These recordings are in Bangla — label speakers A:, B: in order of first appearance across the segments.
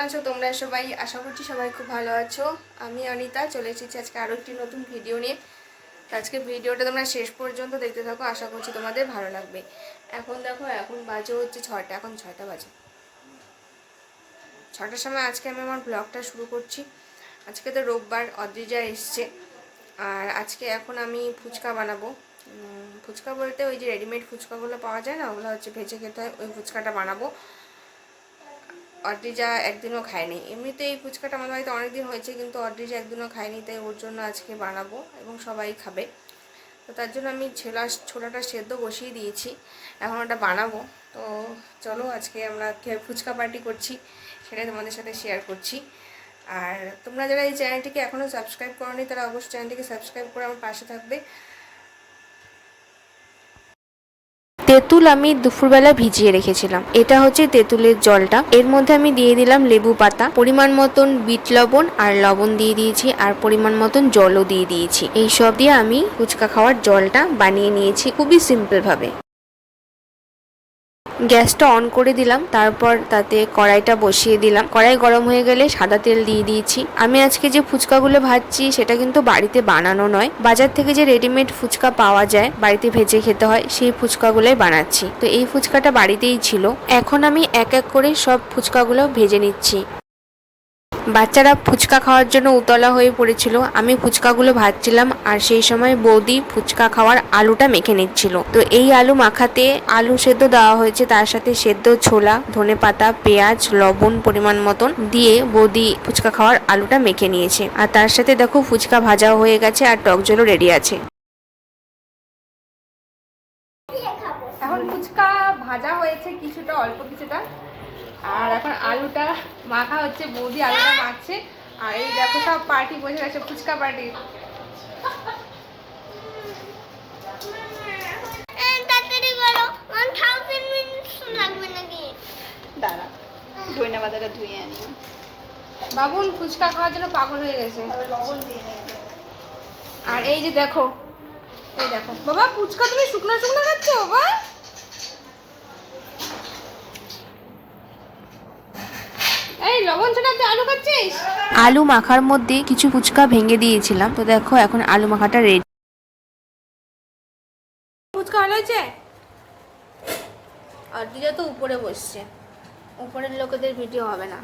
A: আছো তোমরা সবাই? আশা করছি সবাই খুব ভালো আছো। আমি অনিতা চলে এসেছি আজকে আরও একটি নতুন ভিডিও নিয়ে। তো আজকে ভিডিওটা তোমরা শেষ পর্যন্ত দেখতে থাকো, আশা করছি তোমাদের ভালো লাগবে। এখন দেখো, এখন বাজে হচ্ছে 6টা, এখন 6টা বাজে। 6টার সময় আজকে আমি আমার ব্লগটা শুরু করছি। আজকে তো রোববার, অদ্রিজা এসছে। আর আজকে এখন আমি ফুচকা বানাবো। ফুচকা বলতে ওই যে রেডিমেড ফুচকাগুলো পাওয়া যায় না, ওগুলো হচ্ছে ভেজে খেতে হয়, ওই ফুচকাটা বানাবো। অদ্রিজা একদিনও খায়নি। এমনিতে এই ফুচকাটা আমাদের বাড়িতে অনেকদিন হয়েছে, কিন্তু অদ্রিজা একদিনও খায়নি, তাই ওর জন্য আজকে বানাবো এবং সবাই খাবে। তো তার জন্য আমি ছোলাটা সেদ্ধ বসিয়ে দিয়েছি, এখন ওটা বানাবো। তো চলো আজকে আমরা ফুচকা পার্টি করছি, সেটাই তোমাদের সাথে শেয়ার করছি। আর তোমরা যারা এই চ্যানেলটিকে এখনও সাবস্ক্রাইব করোনি তারা অবশ্যই চ্যানেলটিকে সাবস্ক্রাইব করে আমার পাশে থাকবে। তেঁতুল আমি দুপুরবেলা ভিজিয়ে রেখেছিলাম। এটা হচ্ছে তেঁতুলের জলটা। এর মধ্যে আমি দিয়ে দিলাম লেবু পাতা, পরিমাণ মতন বিট লবণ আর লবণ দিয়ে দিয়েছি, আর পরিমাণ মতন জলও দিয়ে দিয়েছি। এই সব দিয়ে আমি ফুচকা খাওয়ার জলটা বানিয়ে নিয়েছি খুবই সিম্পল ভাবে। গ্যাসটা অন করে দিলাম, তারপর তাতে কড়াইটা বসিয়ে দিলাম। কড়াই গরম হয়ে গেলে সাদা তেল দিয়ে দিয়েছি। আমি আজকে যে ফুচকাগুলো ভাজছি সেটা কিন্তু বাড়িতে বানানো নয়, বাজার থেকে যে রেডিমেড ফুচকা পাওয়া যায় বাড়িতে ভেজে খেতে হয়, সেই ফুচকাগুলোই বানাচ্ছি। তো এই ফুচকাটা বাড়িতেই ছিল। এখন আমি এক এক করে সব ফুচকাগুলো ভেজে নিচ্ছি। বাচ্চারা ফুচকা খাওয়ার জন্য উতলা হয়ে পড়েছিল। আমি ফুচকাগুলো ভাজছিলাম, আর সেই সময় বৌদি ফুচকা খাওয়ার আলুটা মেখে নিচ্ছিল। তো এই আলু মাখাতে আলু সেদ্ধ দেওয়া হয়েছে, তার সাথে সেদ্ধ ছোলা, ধনেপাতা, পেঁয়াজ, লবণ পরিমাণ মতন দিয়ে বৌদি ফুচকা খাওয়ার আলুটা মেখে নিয়েছে। আর তার সাথে দেখো ফুচকা ভাজাও হয়ে গেছে, আর টক জলও রেডি আছে। এখন ফুচকা ভাজা হয়েছে কিছুটা, অল্প কিছুটা, আর এখন আলুটা মাখা হচ্ছে, বৌদি আলুটা মাখছে। আর এই দেখো সব পার্টি বসে গেছে, ফুচকা পার্টি। দাঁড়া, ধইনা পাতাটা ধুয়ে আনি। বাবুন ফুচকা খাওয়ার জন্য পাগল হয়ে গেছে। আর এই যে দেখো, এই দেখো বাবা, ফুচকা তুমি শুকনো শুকনো খাচ্ছ বাবা? এই লবণ ছাড়া তুই আলু খাচ্ছিস? আলু মাখার মধ্যে কিছু ফুচকা ভেঙে দিয়েছিলাম। তো দেখো এখন আলু মাখাটা রেডি। ফুচকা ভালো হয়েছে? আর দিদা তো উপরে বসছে, উপরের লোকেদের ভিডিও হবে না।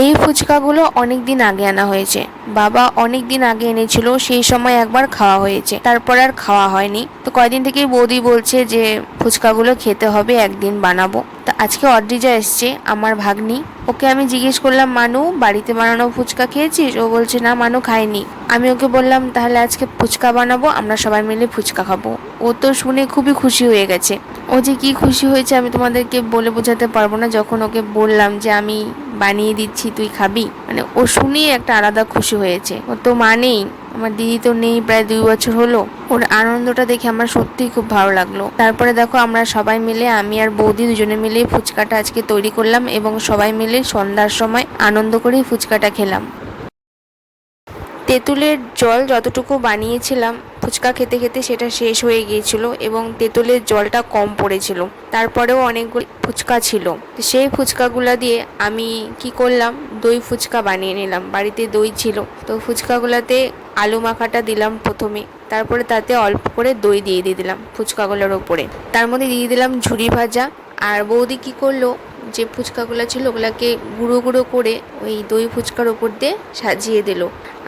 A: এই ফুচকাগুলো অনেক দিন আগে আনা হয়েছে, বাবা অনেক দিন আগে এনেছিল, সেই সময় একবার খাওয়া হয়েছে, তারপর আর খাওয়া হয়নি। তো কয়েকদিন থেকেই বৌদি বলছে যে ফুচকাগুলো খেতে হবে, একদিন বানাবো। তো আজকে অদ্রিজা এসছে, আমার ভাগ্নি। ওকে আমি জিজ্ঞেস করলাম, মানু বাড়িতে বানানো ফুচকা খেয়েছিস? ও বলছে না মানু খায়নি। আমি ওকে বললাম তাহলে আজকে ফুচকা বানাবো, আমরা সবাই মিলে ফুচকা খাবো। ও তো শুনে খুবই খুশি হয়ে গেছে। ও যে কি খুশি হয়েছে আমি তোমাদেরকে বলে বোঝাতে পারবো না। যখন ওকে বললাম যে আমি বানিয়ে দিচ্ছি তুই খাবি, মানে ও শুনেই একটা আলাদা খুশি হয়েছে। ও তো মানেই, আমার দিদি তো নেই প্রায় 2 বছর হলো। ওর আনন্দটা দেখে আমার সত্যিই খুব ভালো লাগলো। তারপরে দেখো আমরা সবাই মিলে, আমি আর বৌদি দুজনে মিলে ফুচকাটা আজকে তৈরি করলাম, এবং সবাই মিলে সন্ধ্যার সময় আনন্দ করেই ফুচকাটা খেলাম। তেঁতুলের জল যতটুকু বানিয়েছিলাম ফুচকা খেতে খেতে সেটা শেষ হয়ে গিয়েছিল, এবং তেঁতুলের জলটা কম পড়েছিল। তারপরেও অনেকগুলো ফুচকা ছিল, সেই ফুচকাগুলো দিয়ে আমি কি করলাম, দই ফুচকা বানিয়ে নিলাম। বাড়িতে দই ছিল, তো ফুচকাগুলোতে আলু মাখাটা দিলাম প্রথমে, তারপরে তাতে অল্প করে দই দিয়ে দিলাম ফুচকাগুলোর ওপরে। তার মধ্যে দিয়ে দিলাম ঝুরি ভাজা। আর বৌদি কি করলো, যে ফুচকাগুলো ছিল ওগুলোকে গুঁড়ো গুঁড়ো করে ওই দই ফুচকার ওপর দিয়ে সাজিয়ে দিল,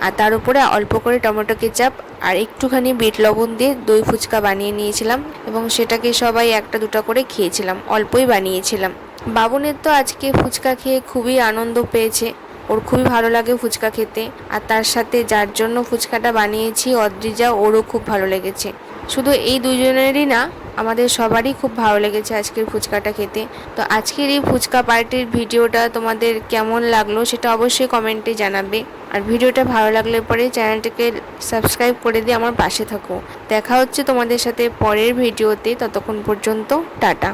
A: আর তার উপরে অল্প করে টমেটো কেচাপ আর একটুখানি বিট লবণ দিয়ে দই ফুচকা বানিয়ে নিয়েছিলাম, এবং সেটাকে সবাই একটা দুটা করে খেয়েছিলাম, অল্পই বানিয়েছিলাম। বাবুনের তো আজকে ফুচকা খেয়ে খুবই আনন্দ পেয়েছে, ওর খুবই ভালো লাগে ফুচকা খেতে। আর তার সাথে যার জন্য ফুচকাটা বানিয়েছি অদ্রিজা, ওরও খুব ভালো লেগেছে। শুধু এই দুজনেরই না, আমাদের সবারই খুব ভালো লেগেছে আজকের ফুচকাটা খেতে। তো আজকের এই ফুচকা পার্টির ভিডিওটা তোমাদের কেমন লাগলো সেটা অবশ্যই কমেন্টে জানাবে। আর ভিডিওটা ভালো লাগলে পরে চ্যানেলটাকে সাবস্ক্রাইব করে দিয়ে আমার পাশে থাকো। দেখা হচ্ছে তোমাদের সাথে পরের ভিডিওতে, ততক্ষণ পর্যন্ত টাটা।